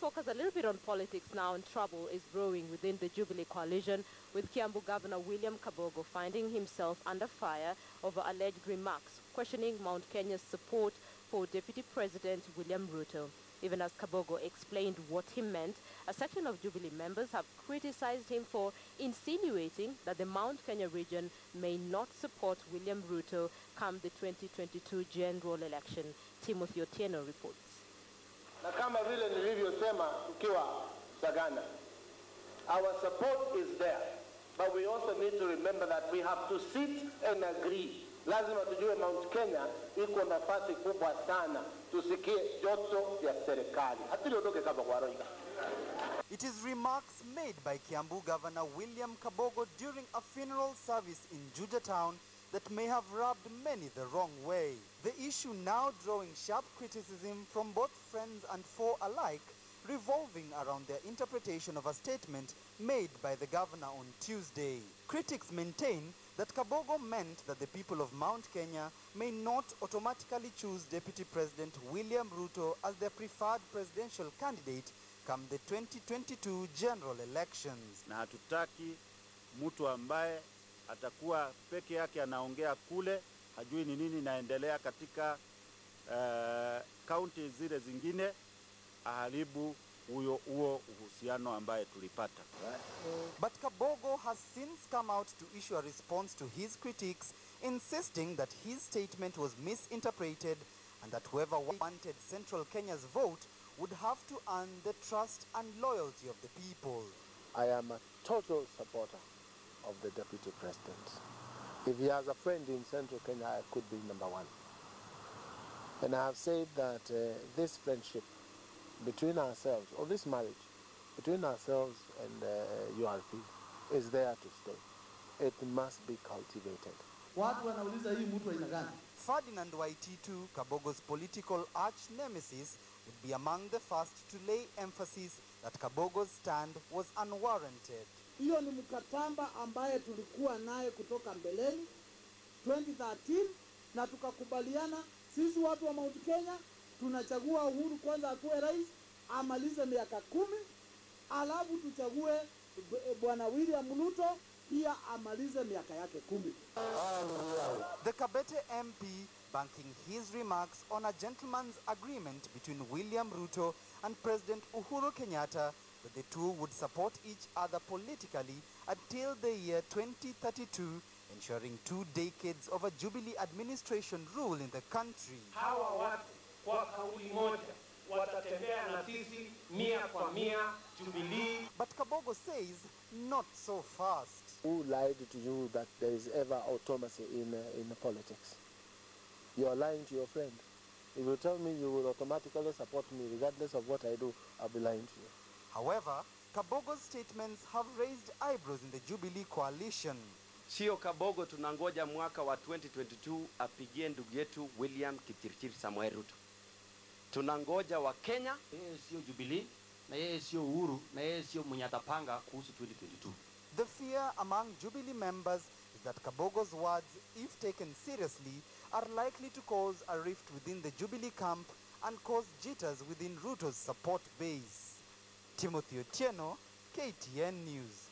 focus a little bit on politics now, and trouble is brewing within the Jubilee coalition, with Kiambu Governor William Kabogo finding himself under fire over alleged remarks questioning Mount Kenya's support for Deputy President William Ruto. Even as Kabogo explained what he meant, a section of Jubilee members have criticized him for insinuating that the Mount Kenya region may not support William Ruto come the 2022 general election. Timothy Otieno reports. Na kama vile nilivyosema ukiwa Sagana, our support is there, but we also need to remember that we have to sit and agree. Lazima tujue Mount Kenya iko nafasi kubwa sana, tusikie joto ya serikali. Hatiliondoke kama kwa roika. It is remarks made by Kiambu Governor William Kabogo during a funeral service in Juja town that may have rubbed many the wrong way. The issue now drawing sharp criticism from both friends and foe alike, revolving around their interpretation of a statement made by the governor on Tuesday. Critics maintain that Kabogo meant that the people of Mount Kenya may not automatically choose Deputy President William Ruto as their preferred presidential candidate come the 2022 general elections. Na hatutaki mtu ambaye atakuwa peke yake anaongea kule, hajui ni nini inaendelea katika county zile zingine, aharibu huo uhusiano ambaye tulipata. But Kabogo has since come out to issue a response to his critics, insisting that his statement was misinterpreted and that whoever wanted Central Kenya's vote would have to earn the trust and loyalty of the people. I am a total supporter of the Deputy President. If he has a friend in Central Kenya, I could be number one. And I have said that this friendship between ourselves, or this marriage between ourselves and URP, is there to stay. It must be cultivated. Ferdinand Waititu, Kabogo's political arch-nemesis, would be among the first to lay emphasis that Kabogo's stand was unwarranted. Hiyo ni mkataba ambaye tulikuwa naye kutoka mbeleni 2013 na tukakubaliana sisi watu wa Mount Kenya tunachagua Uhuru kwanza akuwe rais amalize miaka 10, alafu tuchague bwana William Ruto pia amalize miaka yake 10. The Kabete MP banking his remarks on a gentleman's agreement between William Ruto and President Uhuru Kenyatta that the two would support each other politically until the year 2032, ensuring 2 decades of a Jubilee administration rule in the country. Hawa watu kwa kauli moja watatembea na sisi 100% Jubilee. But Kabogo says not so fast. Who lied to you that there is ever automacy in politics? You are lying to your friend. If you tell me you will automatically support me regardless of what I do, I'll be lying to you. However, Kabogo's statements have raised eyebrows in the Jubilee coalition. Sio Kabogo tunangoja mwaka wa 2022 apigie ndugu yetu William Kichirchir Samuel Ruto. Tunangoja wa Kenya, yeye sio Jubilee, na yeye sio Uhuru, na yeye sio mwenye atapanga kuhusu 2022. The fear among Jubilee members is that Kabogo's words, if taken seriously, are likely to cause a rift within the Jubilee camp and cause jitters within Ruto's support base. Timothy Otieno, KTN News.